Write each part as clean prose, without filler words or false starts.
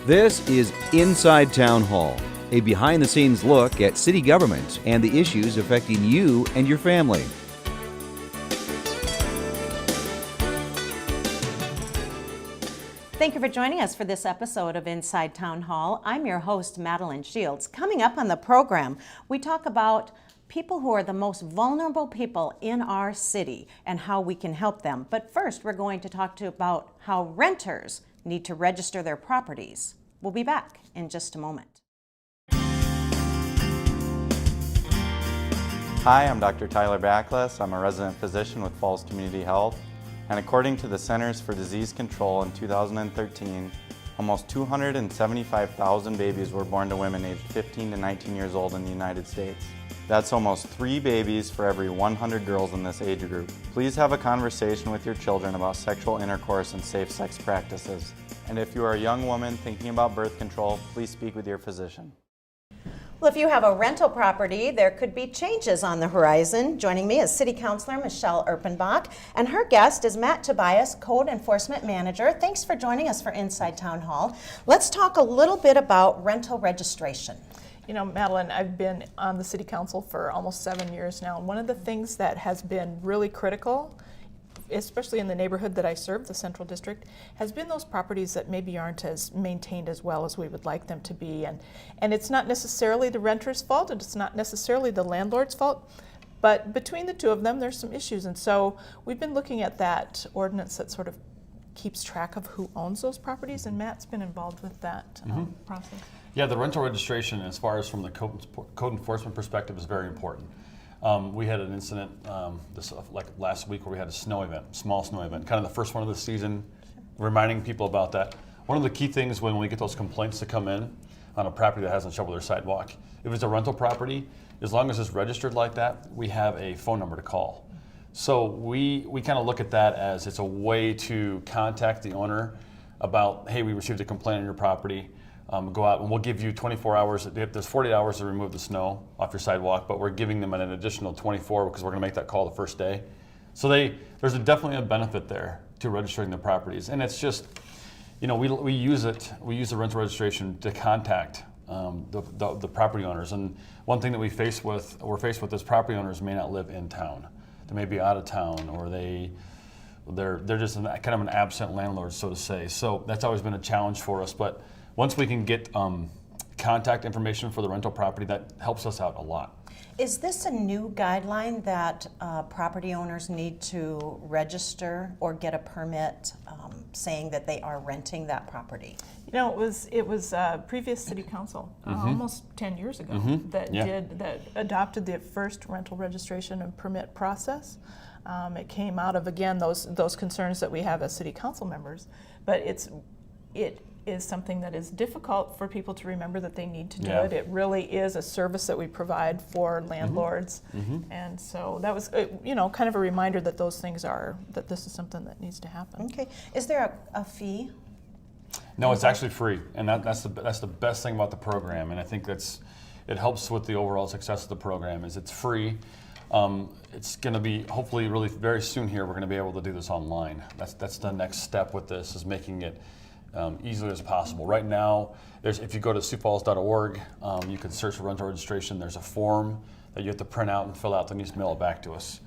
This is Inside Town Hall, a behind-the-scenes look at city government and the issues affecting you and your family. Thank you for joining us for this episode of Inside Town Hall. I'm your host, Madeline Shields. Coming up on the program, we talk about people who are the most vulnerable people in our city and how we can help them. But first, we're going to talk about how renters need to register their properties. We'll be back in just a moment. Hi, I'm Dr. Tyler Backless. I'm a resident physician with Falls Community Health. And according to the Centers for Disease Control in 2013, almost 275,000 babies were born to women aged 15 to 19 years old in the United States. That's almost 3 babies for every 100 girls in this age group. Please have a conversation with your children about sexual intercourse and safe sex practices. And if you are a young woman thinking about birth control, please speak with your physician. Well, if you have a rental property, there could be changes on the horizon. Joining me is City Councilor Michelle Erpenbach, and her guest is Matt Tobias, Code Enforcement Manager. Thanks for joining us for Inside Town Hall. Let's talk a little bit about rental registration. You know, Madeline, I've been on the City Council for almost 7 years now, and one of the things that has been really critical, especially in the neighborhood that I serve, the Central District, has been those properties that maybe aren't as maintained as well as we would like them to be. And it's not necessarily the renter's fault, and it's not necessarily the landlord's fault, but between the two of them, there's some issues. And so we've been looking at that ordinance that sort of keeps track of who owns those properties, and Matt's been involved with that process. Yeah, the rental registration, as far as from the code enforcement perspective, is very important. We had an incident like last week where we had a snow event, small snow event, kind of the first one of the season, reminding people about that. One of the key things when we get those complaints to come in on a property that hasn't shoveled their sidewalk, if it's a rental property, as long as it's registered like that, we have a phone number to call. So we kind of look at that as it's a way to contact the owner about, hey, we received a complaint on your property. Go out and we'll give you 24 hours. There's 48 hours to remove the snow off your sidewalk, but we're giving them an additional 24 because we're going to make that call the first day. So there's definitely a benefit there to registering the properties, and it's just, you know, we use the rental registration to contact the property owners. And one thing that we're faced with is property owners may not live in town. They may be out of town, or they're just kind of an absent landlord, so to say. So that's always been a challenge for us, but once we can get contact information for the rental property, that helps us out a lot. Is this a new guideline that property owners need to register or get a permit saying that they are renting that property? You know, it was previous City Council almost 10 years ago that adopted the first rental registration and permit process. It came out of, again, those concerns that we have as City Council members, but it is something that is difficult for people to remember that they need to do it. It really is a service that we provide for landlords, and so that was, kind of a reminder that that this is something that needs to happen. Okay, is there a fee? No, it's actually free, and that's the best thing about the program, and I think it helps with the overall success of the program. Is it's free. It's going to be hopefully really very soon here. We're going to be able to do this online. That's the next step with this, is making it easily as possible. Right now, if you go to siouxfalls.org, you can search for rental registration. There's a form that you have to print out and fill out, then you just mail it back to us.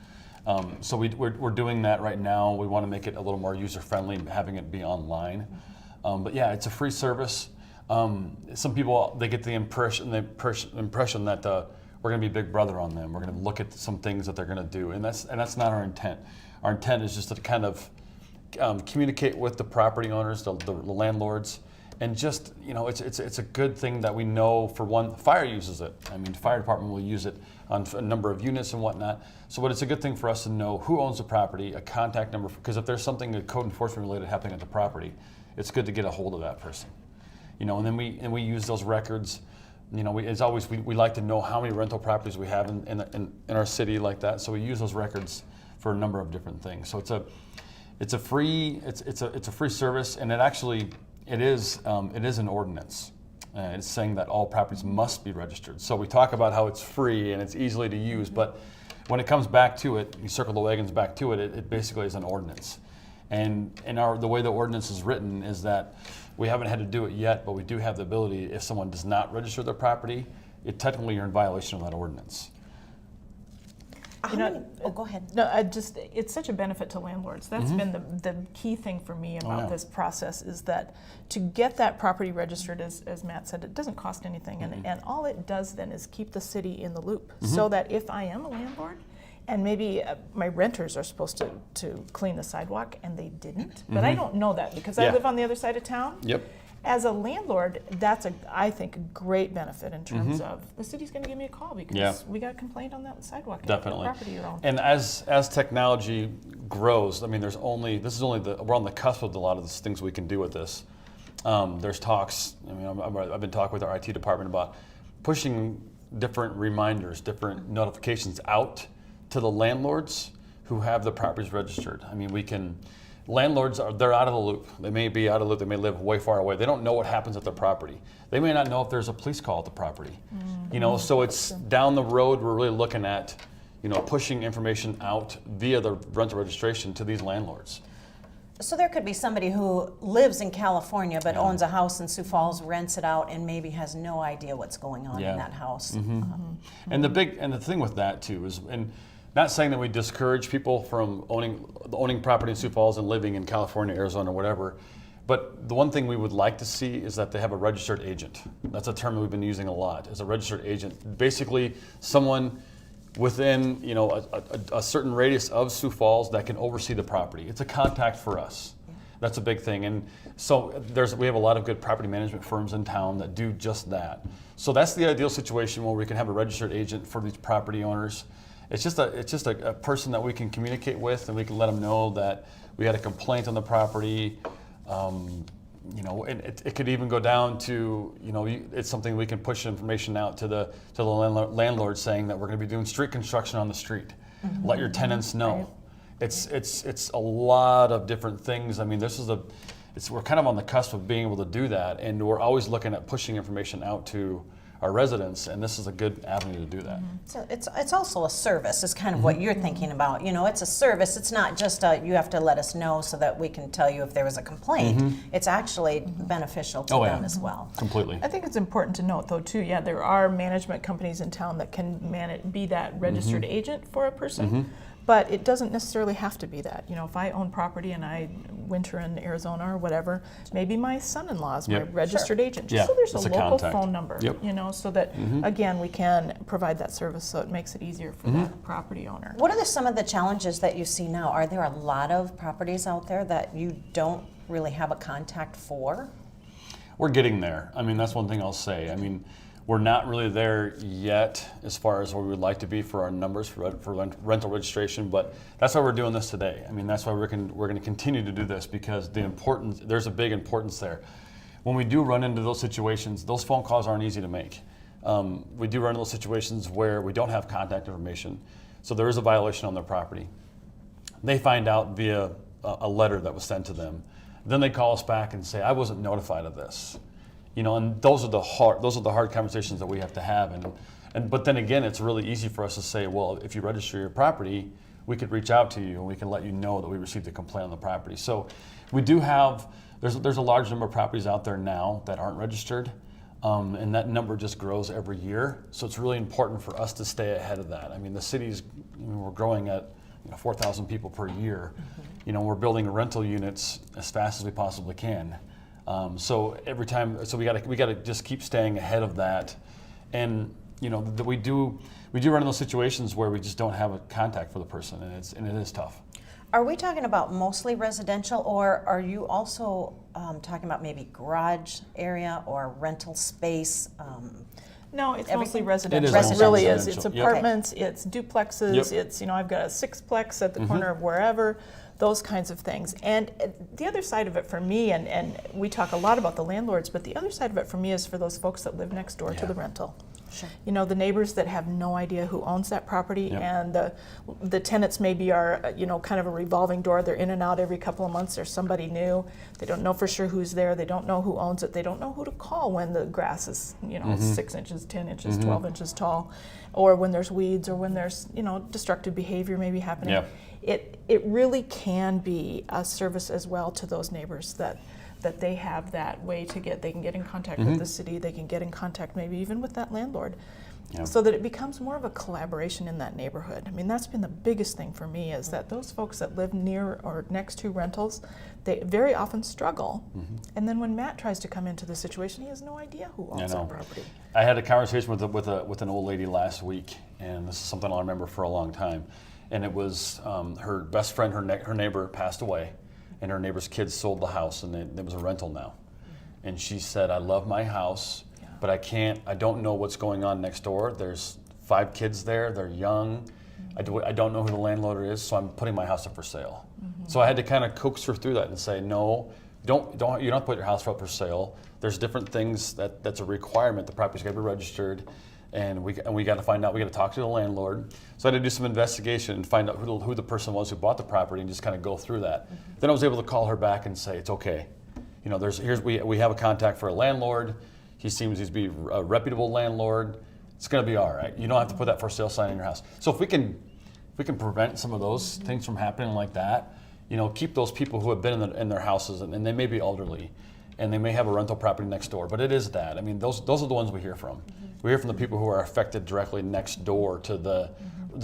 So we're doing that right now. We want to make it a little more user-friendly, having it be online. But yeah, it's a free service. Some people, they get the impression that we're going to be Big Brother on them. We're going to look at some things that they're going to do, and that's not our intent. Our intent is just to kind of communicate with the property owners, the landlords, and just, it's a good thing that we know. For one, fire uses it. I mean, fire department will use it on a number of units and whatnot. So, but it's a good thing for us to know who owns the property, a contact number, because if there's something code enforcement related happening at the property, it's good to get a hold of that person. And then we use those records. As always, we like to know how many rental properties we have in our city like that. So we use those records for a number of different things. So it's a free service, and it is an ordinance. It's saying that all properties must be registered. So we talk about how it's free and it's easily to use, but when it comes back to it, you circle the wagons back to it, it basically is an ordinance. And the way the ordinance is written is that We haven't had to do it yet, but we do have the ability, if someone does not register their property, technically you're in violation of that ordinance. Go ahead. No, it's such a benefit to landlords. That's been the key thing for me about this process, is that to get that property registered, as Matt said, it doesn't cost anything. And all it does then is keep the city in the loop, so that if I am a landlord, and maybe my renters are supposed to clean the sidewalk and they didn't, but I don't know that because I live on the other side of town. Yep. As a landlord, that's I think, a great benefit in terms of the city's going to give me a call because we got a complaint on that sidewalk. Definitely. The property you own. And as technology grows, I mean, we're on the cusp of a lot of the things we can do with this. There's talks. I mean, I've been talking with our IT department about pushing different reminders, different notifications out to the landlords who have the properties registered. I mean, landlords they're out of the loop. They may be out of the loop. They may live way far away. They don't know what happens at their property. They may not know if there's a police call at the property. So it's down the road. We're really looking at, pushing information out via the rental registration to these landlords. So there could be somebody who lives in California but owns a house in Sioux Falls, rents it out, and maybe has no idea what's going on in that house. And the thing with that too is, and not saying that we discourage people from owning property in Sioux Falls and living in California, Arizona, whatever, but the one thing we would like to see is that they have a registered agent. That's a term that we've been using a lot, is a registered agent. Basically, someone within a certain radius of Sioux Falls that can oversee the property. It's a contact for us. That's a big thing. And so we have a lot of good property management firms in town that do just that. So that's the ideal situation where we can have a registered agent for these property owners. It's just a person that we can communicate with, and we can let them know that we had a complaint on the property. It could even go down to, it's something we can push information out to the landlord saying that we're going to be doing street construction on the street. Let your tenants know. Right. It's a lot of different things. I mean, we're kind of on the cusp of being able to do that, and we're always looking at pushing information out to our residents, and this is a good avenue to do that. So it's also a service, is kind of what you're thinking about. It's a service. It's not just you have to let us know so that we can tell you if there was a complaint. It's actually beneficial to them as well. Completely. I think it's important to note, though, too, there are management companies in town that can be that registered agent for a person. But it doesn't necessarily have to be that. If I own property and I winter in Arizona or whatever, maybe my son-in-law is my registered agent. Just so there's a local phone number, so that, again, we can provide that service so it makes it easier for that property owner. What are some of the challenges that you see now? Are there a lot of properties out there that you don't really have a contact for? We're getting there. I mean, that's one thing I'll say. I mean, we're not really there yet as far as where we would like to be for our numbers for rental registration, but that's why we're doing this today. I mean, that's why we're going to continue to do this, because there's a big importance there. When we do run into those situations, those phone calls aren't easy to make. We do run into those situations where we don't have contact information, so there is a violation on their property. They find out via a letter that was sent to them. Then they call us back and say, I wasn't notified of this. And those are the hard conversations that we have to have. But then again, it's really easy for us to say, well, if you register your property, we could reach out to you and we can let you know that we received a complaint on the property. So we do have, there's a large number of properties out there now that aren't registered, and that number just grows every year. So it's really important for us to stay ahead of that. I mean, the city's, we're growing at 4,000 people per year. We're building rental units as fast as we possibly can. So every time, we got to just keep staying ahead of that, and we do run into those situations where we just don't have a contact for the person, and it is tough. Are we talking about mostly residential, or are you also talking about maybe garage area or rental space? No, it's everything? Mostly residential. It really is. residential. It's apartments, it's duplexes, it's, I've got a sixplex at the corner of wherever, those kinds of things. And the other side of it for me, and we talk a lot about the landlords, but the other side of it for me is for those folks that live next door to the rental. Sure. The neighbors that have no idea who owns that property, and the tenants maybe are, kind of a revolving door. They're in and out every couple of months. There's somebody new. They don't know for sure who's there. They don't know who owns it. They don't know who to call when the grass is, 6 inches, 10 inches, 12 inches tall, or when there's weeds, or when there's, destructive behavior maybe happening. Yeah. It really can be a service as well to those neighbors that that they have that way they can get in contact with the city, they can get in contact maybe even with that landlord. Yeah. So that it becomes more of a collaboration in that neighborhood. I mean, that's been the biggest thing for me, is that those folks that live near or next to rentals, they very often struggle. And then when Matt tries to come into the situation, he has no idea who owns that property. I had a conversation with an old lady last week, and this is something I'll remember for a long time. And it was her best friend, her neighbor passed away, and her neighbor's kids sold the house, and it was a rental now. And she said, I love my house, but I don't know what's going on next door. There's 5 kids there, they're young. I don't know who the landlord is, so I'm putting my house up for sale. So I had to kind of coax her through that and say, no, you don't have to put your house up for sale. There's different things that's a requirement. The property's got to be registered, and we got to find out. We got to talk to the landlord. So I had to do some investigation and find out who the person was who bought the property, and just kind of go through that. Then I was able to call her back and say, it's okay. You know, we have a contact for a landlord. He seems to be a reputable landlord. It's going to be all right. You don't have to put that for sale sign in your house. So if we can prevent some of those things from happening like that, you know, keep those people who have been in their houses, and they may be elderly, and they may have a rental property next door, but it is that. I mean, those are the ones we hear from. We hear from the people who are affected directly next door to the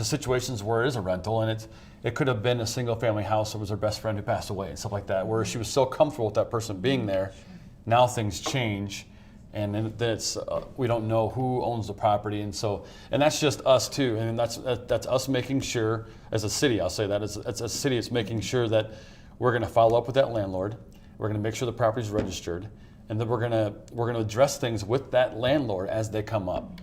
situations where it is a rental, and it could have been a single family house that was her best friend who passed away and stuff like that, where she was so comfortable with that person being there. Now things change. And then it's we don't know who owns the property, and that's just us too. And that's us making sure, as a city, I'll say that as a city, it's making sure that we're going to follow up with that landlord. We're going to make sure the property's registered, and then we're going to address things with that landlord as they come up.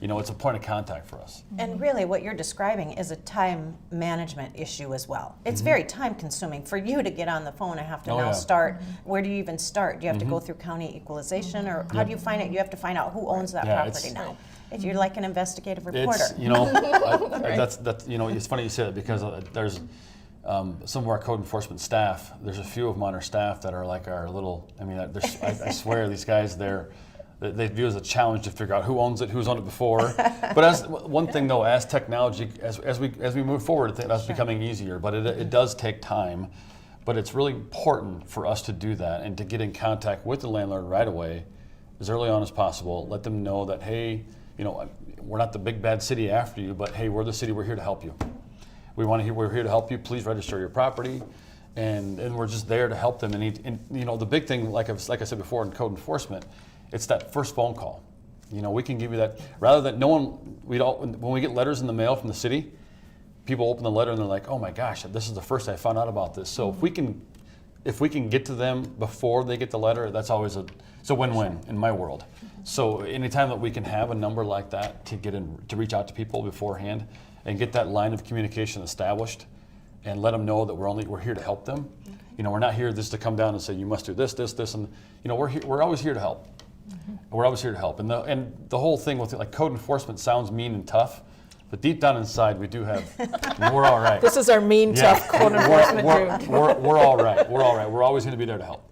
You know, it's a point of contact for us. And really what you're describing is a time management issue as well. It's very time consuming for you to get on the phone and have to start. Where do you even start? Do you have to go through county equalization, or how do you find it? You have to find out who owns that property now. If you're like an investigative reporter. It's, you know, that's you know, it's funny you say that, because there's some of our code enforcement staff, there's a few of them on our staff that are like our little, I mean, I swear these guys, they view it as a challenge to figure out who owns it, who's owned it before. But as one thing though, as technology, as we move forward, I think that's becoming easier. But it does take time. But it's really important for us to do that and to get in contact with the landlord right away, as early on as possible. Let them know that, hey, you know, we're not the big bad city after you, but hey, we're the city. We're here to help you. We're here to help you. Please register your property. And we're just there to help them. And you know, the big thing, like I said before, in code enforcement, it's that first phone call. You know, we can give you that, rather than when we get letters in the mail from the city, people open the letter and they're like, oh my gosh, this is the first I found out about this. So if we can get to them before they get the letter, that's always it's a win-win in my world. So anytime that we can have a number like that to reach out to people beforehand and get that line of communication established and let them know that we're here to help them. You know, we're not here just to come down and say you must do this, and you know, we're always here to help. We're always here to help, and the whole thing with it, like code enforcement sounds mean and tough, but deep down inside we do have, we're all right. This is our mean, tough code enforcement group. We're all right. We're all right. We're always going to be there to help.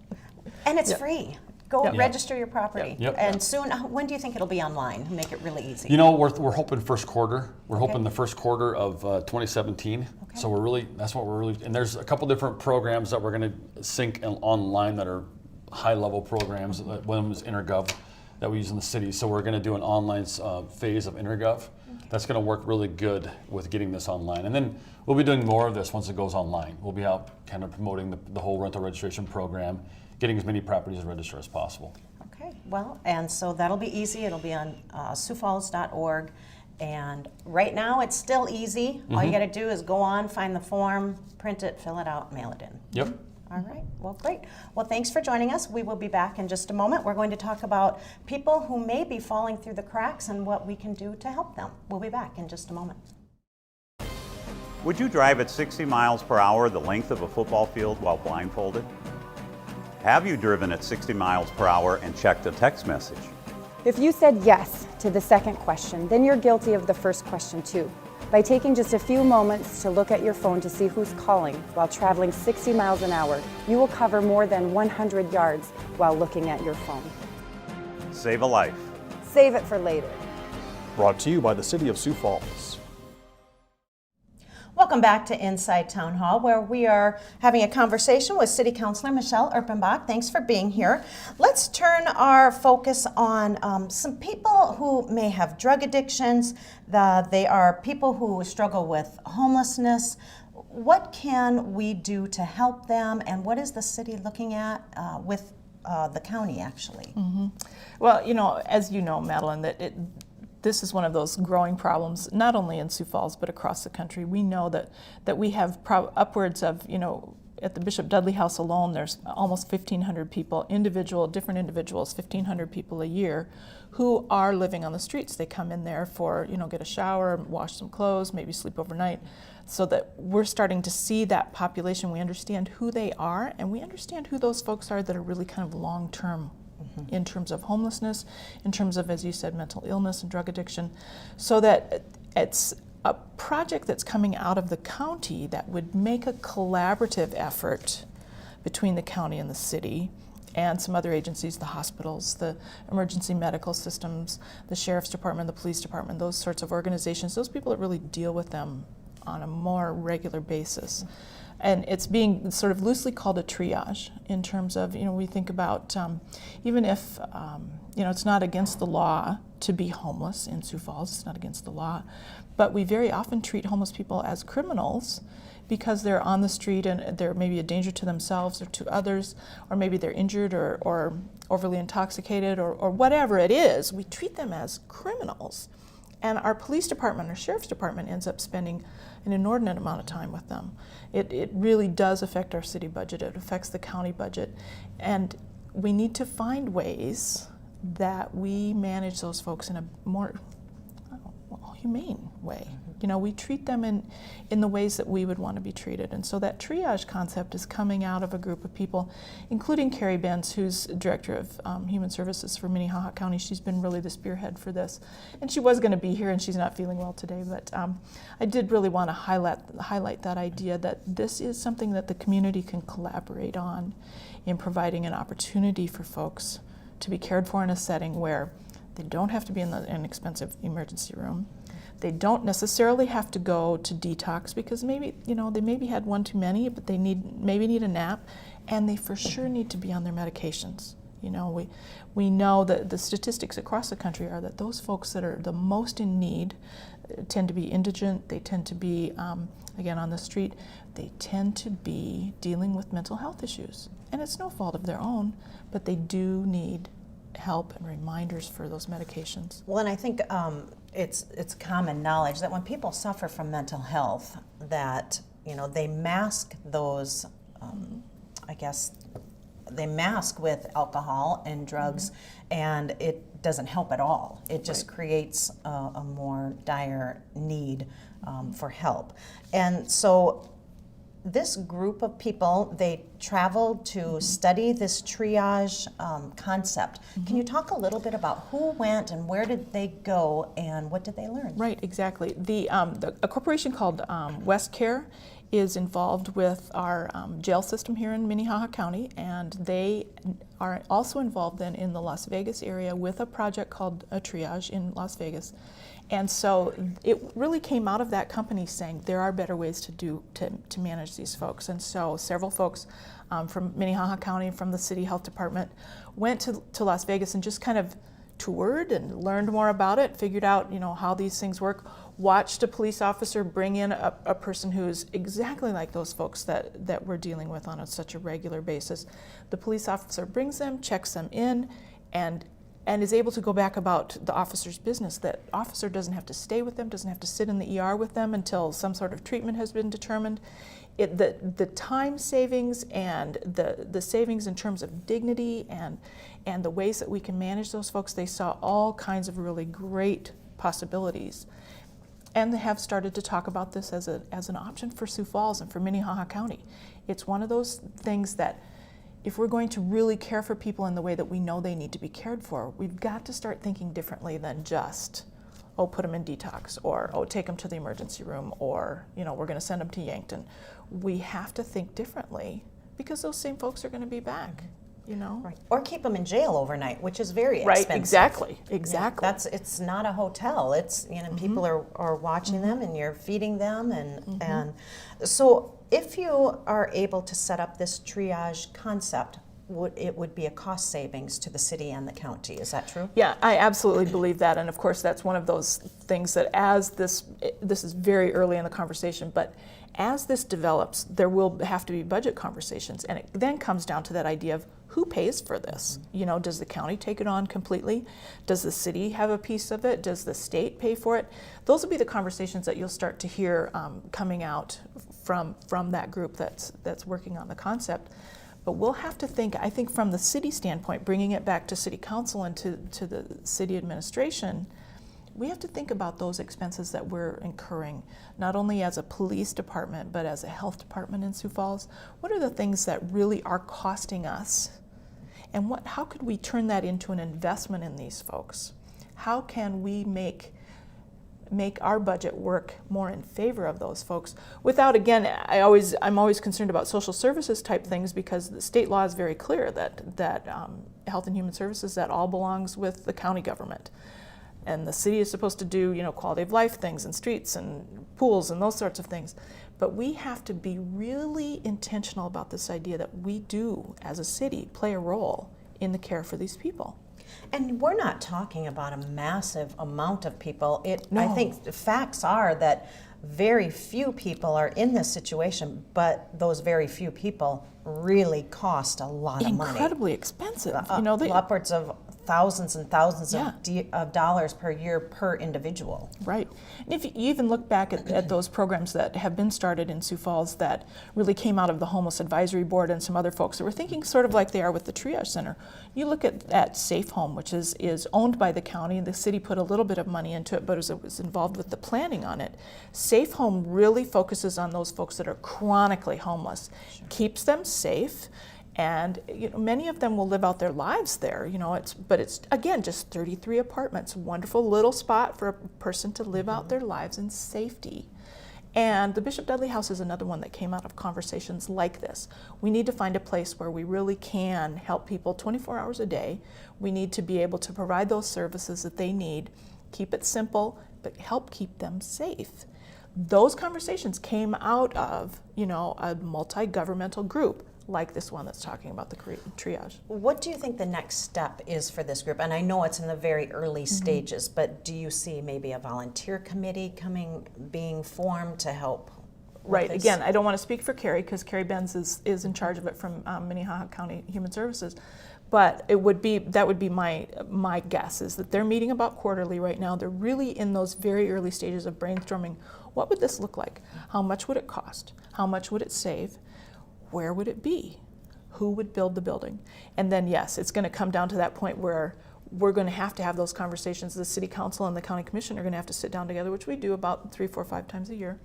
And it's free. Go register your property. Yep. And soon, when do you think it'll be online? Make it really easy. You know, we're hoping first quarter. We're hoping the first quarter of 2017. Okay. So that's what we're really, and there's a couple different programs that we're going to sync online that are high-level programs. One of them is InterGov that we use in the city. So we're going to do an online phase of InterGov. Okay. That's going to work really good with getting this online. And then we'll be doing more of this once it goes online. We'll be out kind of promoting the whole rental registration program, getting as many properties registered as possible. Okay, well, and so that'll be easy. It'll be on siouxfalls.org. And right now it's still easy. All you got to do is go on, find the form, print it, fill it out, mail it in. Yep. All right, well, great. Well, thanks for joining us. We will be back in just a moment. We're going to talk about people who may be falling through the cracks and what we can do to help them. We'll be back in just a moment. Would you drive at 60 miles per hour the length of a football field while blindfolded? Have you driven at 60 miles per hour and checked a text message? If you said yes to the second question, then you're guilty of the first question too. By taking just a few moments to look at your phone to see who's calling while traveling 60 miles an hour, you will cover more than 100 yards while looking at your phone. Save a life. Save it for later. Brought to you by the City of Sioux Falls. Welcome back to Inside Town Hall, where we are having a conversation with City Councilor Michelle Erpenbach. Thanks for being here. Let's turn our focus on some people who may have drug addictions. They are people who struggle with homelessness. What can we do to help them, and what is the city looking at with the county, actually? Mm-hmm. Well, as you know, Madeline, that this is one of those growing problems, not only in Sioux Falls, but across the country. We know that we have upwards of, at the Bishop Dudley House alone, there's almost 1,500 people, different individuals, 1,500 people a year who are living on the streets. They come in there for, get a shower, wash some clothes, maybe sleep overnight, so that we're starting to see that population. We understand who they are, and we understand who those folks are that are really kind of long-term in terms of homelessness, in terms of, as you said, mental illness and drug addiction, so that it's a project that's coming out of the county that would make a collaborative effort between the county and the city and some other agencies, the hospitals, the emergency medical systems, the sheriff's department, the police department, those sorts of organizations, those people that really deal with them on a more regular basis. And it's being sort of loosely called a triage in terms of, we think about, even if, it's not against the law to be homeless in Sioux Falls, it's not against the law, but we very often treat homeless people as criminals because they're on the street and they're maybe a danger to themselves or to others, or maybe they're injured or overly intoxicated or whatever it is. We treat them as criminals. And our police department, our sheriff's department ends up spending an inordinate amount of time with them. It really does affect our city budget. It affects the county budget. And we need to find ways that we manage those folks in a more humane way. We treat them in the ways that we would want to be treated. And so that triage concept is coming out of a group of people, including Carrie Benz, who's Director of Human Services for Minnehaha County. She's been really the spearhead for this. And she was going to be here, and she's not feeling well today. But I did really want to highlight that idea that this is something that the community can collaborate on in providing an opportunity for folks to be cared for in a setting where they don't have to be in an expensive emergency room. They don't necessarily have to go to detox because maybe, they maybe had one too many, but they maybe need a nap, and they for sure need to be on their medications. We know that the statistics across the country are that those folks that are the most in need tend to be indigent, they tend to be, again, on the street, they tend to be dealing with mental health issues. And it's no fault of their own, but they do need help and reminders for those medications. Well, and I think it's common knowledge that when people suffer from mental health, that they mask those. They mask with alcohol and drugs, and it doesn't help at all. It just creates a more dire need for help, and so. This group of people, they traveled to study this triage concept. Can you talk a little bit about who went and where did they go and what did they learn? Right, exactly. A corporation called West Care is involved with our jail system here in Minnehaha County, and they are also involved then in the Las Vegas area with a project called a Triage in Las Vegas. And so it really came out of that company saying there are better ways to manage these folks. And so several folks from Minnehaha County, from the city health department, went to Las Vegas and just kind of toured and learned more about it, figured out how these things work, watched a police officer bring in a person who is exactly like those folks that we're dealing with on such a regular basis. The police officer brings them, checks them in, and is able to go back about the officer's business. That officer doesn't have to stay with them, doesn't have to sit in the ER with them until some sort of treatment has been determined. The time savings and the savings in terms of dignity and the ways that we can manage those folks, they saw all kinds of really great possibilities. And they have started to talk about this as an option for Sioux Falls and for Minnehaha County. It's one of those things that if we're going to really care for people in the way that we know they need to be cared for, we've got to start thinking differently than just, put them in detox, or, take them to the emergency room, or, we're going to send them to Yankton. We have to think differently because those same folks are going to be back. you know? Right. Or keep them in jail overnight, which is very Right, expensive. exactly. It's not a hotel. It's, people are watching them and you're feeding them and so if you are able to set up this triage concept, it would be a cost savings to the city and the county. Is that true? Yeah, I absolutely believe that, and of course that's one of those things that as this is very early in the conversation, but as this develops, there will have to be budget conversations, and it then comes down to that idea of who pays for this? You know, does the county take it on completely? Does the city have a piece of it? Does the state pay for it? Those will be the conversations that you'll start to hear coming out from that group that's working on the concept. But we'll have to think, I think from the city standpoint, bringing it back to city council and to the city administration, we have to think about those expenses that we're incurring, not only as a police department, but as a health department in Sioux Falls. What are the things that really are costing us? And how could we turn that into an investment in these folks? How can we make our budget work more in favor of those folks without, again, I'm always concerned about social services type things, because the state law is very clear that Health and Human Services, that all belongs with the county government. And the city is supposed to do, quality of life things and streets and pools and those sorts of things. But we have to be really intentional about this idea that we do, as a city, play a role in the care for these people. And we're not talking about a massive amount of people. No. I think the facts are that very few people are in this situation, but those very few people really cost a lot of money. Incredibly expensive. Upwards of thousands and thousands of dollars per year per individual. Right. And if you even look back at those programs that have been started in Sioux Falls that really came out of the Homeless Advisory Board and some other folks that were thinking sort of like they are with the Triage Center. You look at Safe Home, which is owned by the county. The city put a little bit of money into it, but it was involved with the planning on it. Safe Home really focuses on those folks that are chronically homeless, keeps them safe, and many of them will live out their lives there. But it's again just 33 apartments, wonderful little spot for a person to live out their lives in safety. And the Bishop Dudley House is another one that came out of conversations like this. We need to find a place where we really can help people 24 hours a day. We need to be able to provide those services that they need, keep it simple, but help keep them safe. Those conversations came out of, a multi-governmental group like this one that's talking about the triage. What do you think the next step is for this group? And I know it's in the very early stages, but do you see maybe a volunteer committee being formed to help? Right. Again, I don't want to speak for Carrie, because Carrie Benz is in charge of it from Minnehaha County Human Services. But that would be my guess, is that they're meeting about quarterly right now. They're really in those very early stages of brainstorming. What would this look like? How much would it cost? How much would it save? Where would it be? Who would build the building? And then, yes, it's going to come down to that point where we're going to have those conversations. The city council and the county commission are going to have to sit down together, which we do about 3, 4, 5 times a year.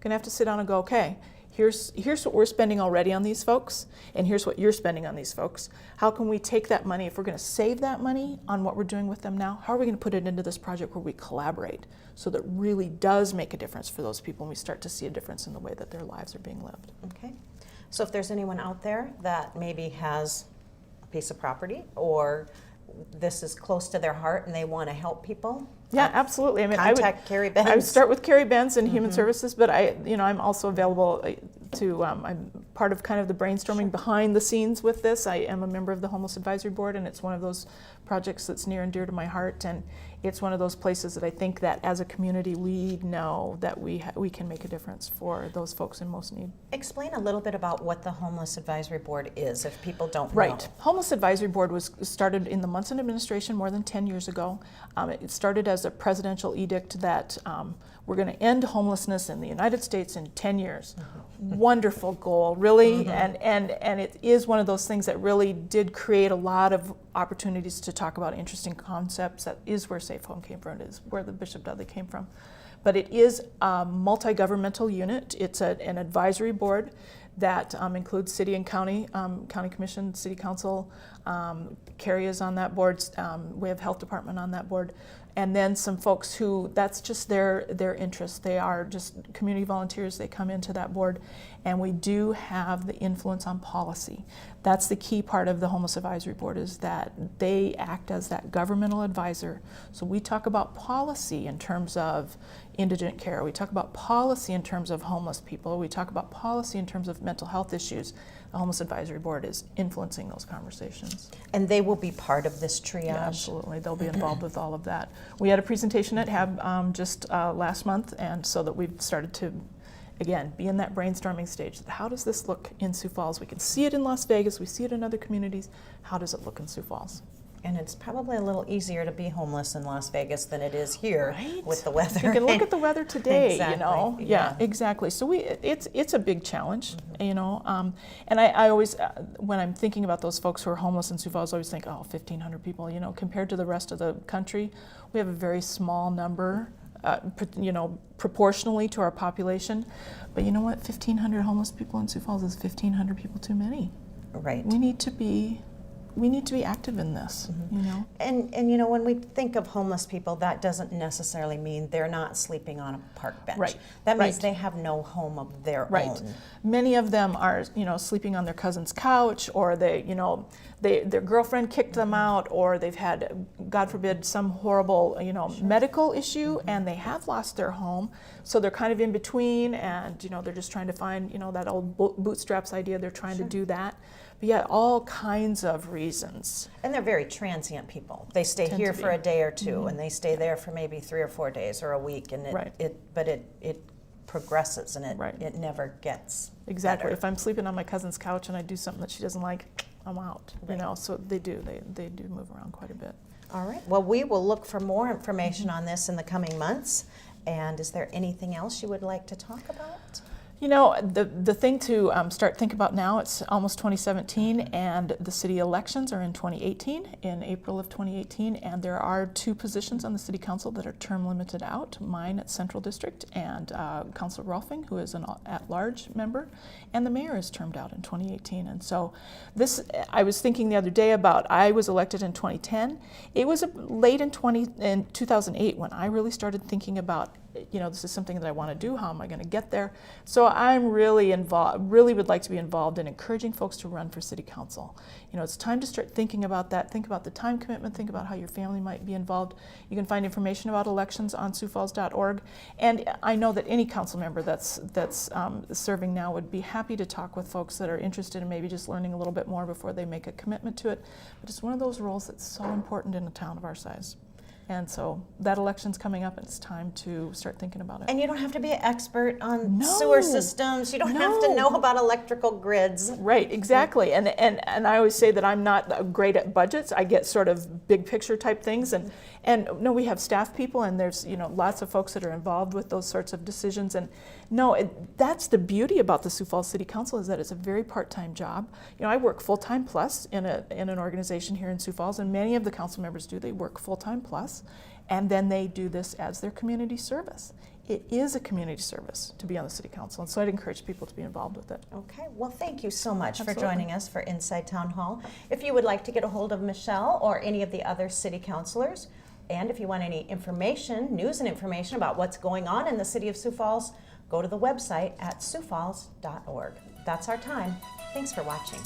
Going to have to sit down and go, okay, here's what we're spending already on these folks, and here's what you're spending on these folks. How can we take that money, if we're going to save that money on what we're doing with them now, how are we going to put it into this project where we collaborate so that it really does make a difference for those people, and we start to see a difference in the way that their lives are being lived. Okay. So if there's anyone out there that maybe has a piece of property, or this is close to their heart and they want to help people, yeah, absolutely. I mean, contact Carrie Benz. I would start with Carrie Benz and Human Services, but I'm also available to. I'm part of kind of the brainstorming behind the scenes with this. I am a member of the Homeless Advisory Board, and it's one of those projects that's near and dear to my heart. And it's one of those places that I think that as a community we know that we can make a difference for those folks in most need. Explain a little bit about what the Homeless Advisory Board is, if people don't know. Right. Homeless Advisory Board was started in the Munson administration more than 10 years ago. It started as a presidential edict that we're going to end homelessness in the United States in 10 years. Wonderful goal, really, and it is one of those things that really did create a lot of opportunities to talk about interesting concepts. That is where Safe Home came from. It is where the Bishop Dudley came from. But it is a multi-governmental unit. It's an advisory board that includes city and county, county commission, city council. Carrie is on that board. We have health department on that board. And then some folks who, that's just their interest. They are just community volunteers. They come into that board. And we do have the influence on policy. That's the key part of the Homeless Advisory Board, is that they act as that governmental advisor. So we talk about policy in terms of indigent care. We talk about policy in terms of homeless people. We talk about policy in terms of mental health issues. The Homeless Advisory Board is influencing those conversations. And they will be part of this triage? Yeah, absolutely. They'll be involved with all of that. We had a presentation at HAB just last month, and so that we've started to, again, be in that brainstorming stage. How does this look in Sioux Falls? We can see it in Las Vegas. We see it in other communities. How does it look in Sioux Falls? And it's probably a little easier to be homeless in Las Vegas than it is here, right? With the weather. You can look at the weather today, exactly. You know. Yeah, exactly. So it's a big challenge, you know. And I always, when I'm thinking about those folks who are homeless in Sioux Falls, I always think, 1,500 people. You know, compared to the rest of the country, we have a very small number. You know, proportionally to our population. But you know what? 1,500 homeless people in Sioux Falls is 1,500 people too many. Right. We need to be active in this, you know. And you know, when we think of homeless people, that doesn't necessarily mean they're not sleeping on a park bench. Right. That means they have no home of their own. Many of them are, you know, sleeping on their cousin's couch, or they, you know, their girlfriend kicked them out, or they've had, God forbid, some horrible, you know, medical issue, and they have lost their home. So they're kind of in between, and, you know, they're just trying to find, you know, that old bootstraps idea. They're trying to do that. But yeah, all kinds of reasons. And they're very transient people. They stay here for a day or two, and they stay there for maybe 3 or 4 days or a week, and it progresses, and it never gets better. If I'm sleeping on my cousin's couch and I do something that she doesn't like, I'm out. You know, so they do move around quite a bit. All right. Well, we will look for more information on this in the coming months. And is there anything else you would like to talk about? You know, the thing to start thinking about now, it's almost 2017, and the city elections are in 2018, in April of 2018, and there are 2 positions on the city council that are term limited out, mine at Central District, and Councilor Rolfing, who is an at-large member, and the mayor is termed out in 2018. And so this, I was thinking the other day about, I was elected in 2010. It was late in 2008 when I really started thinking about, you know, this is something that I want to do. How am I going to get there? So I'm really involved, really would like to be involved in encouraging folks to run for city council. You know, it's time to start thinking about that. Think about the time commitment. Think about how your family might be involved. You can find information about elections on siouxfalls.org. And I know that any council member that's serving now would be happy to talk with folks that are interested in maybe just learning a little bit more before they make a commitment to it. But it's one of those roles that's so important in a town of our size. And so that election's coming up, and it's time to start thinking about it. And you don't have to be an expert on sewer systems. You don't have to know about electrical grids. Right, exactly. And I always say that I'm not great at budgets. I get sort of big picture type things. And no, we have staff people, and there's, you know, lots of folks that are involved with those sorts of decisions. And no, that's the beauty about the Sioux Falls City Council, is that it's a very part-time job. You know, I work full-time plus in an organization here in Sioux Falls, and many of the council members do. They work full-time plus, and then they do this as their community service. It is a community service to be on the city council, and so I'd encourage people to be involved with it. Okay, well, thank you so much Absolutely. for joining us for Inside Town Hall. If you would like to get a hold of Michelle or any of the other city councilors, and if you want any information, news and information about what's going on in the city of Sioux Falls, go to the website at siouxfalls.org. That's our time. Thanks for watching.